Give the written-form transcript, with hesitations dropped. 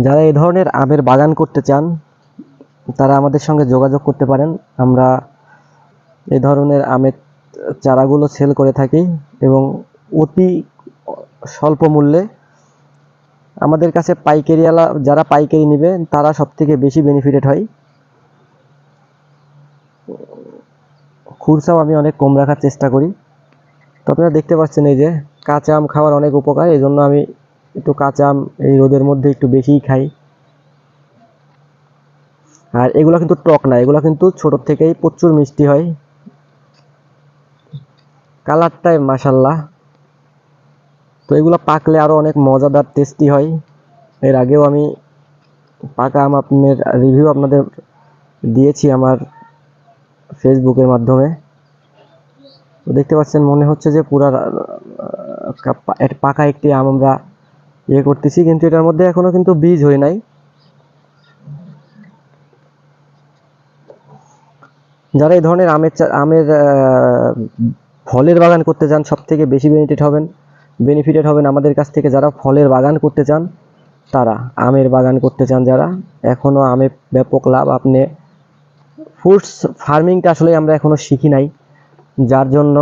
যারা এই ধরনের আমের বাগান করতে চান তারা আমাদের সঙ্গে যোগাযোগ করতে পারেন। আমরা এই ধরনের আমের চারাগুলো সেল করে থাকি এবং অতি স্বল্প মূল্যে। আমাদের কাছে পাইকারিওয়ালা যারা পাইকারি নেবে তারা সবথেকে বেশি বেনিফিটেড হয়। খুচরাও আমি অনেক কম রাখার চেষ্টা করি। তো আপনারা দেখতে পাচ্ছেন এই যে কাঁচা আম খাওয়ার অনেক উপকার, এই জন্য আমি একটু কাঁচা আম এই রোদের মধ্যে একটু বেশিই খাই। আর এগুলো কিন্তু টক না, এগুলো কিন্তু ছোট থেকেই প্রচুর মিষ্টি হয়। কালারটাই মাশাল্লাহ। তো এগুলো পাকলে আরো অনেক মজাদার টেস্টি হয়। এর আগেও আমি পাকা আম আপনার রিভিউ আপনাদের দিয়েছি আমার ফেসবুকের মাধ্যমে। তো দেখতে পাচ্ছেন মনে হচ্ছে যে পুরা পাকা একটি আম আমরা করতেছি, কিন্তু এটার মধ্যে এখনো কিন্তু বীজ হয় নাই। যারা এই ধরনের আমের ফলের বাগান করতে চান সব থেকে বেশি বেনিফিটেড হবেন আমাদের কাছ থেকে। যারা ফলের বাগান করতে চান তারা, আমের বাগান করতে চান যারা, এখনো আমের ব্যাপক লাভ। আপনি ফ্রুটস ফার্মিংটা আসলে আমরা এখনো শিখি নাই, যার জন্য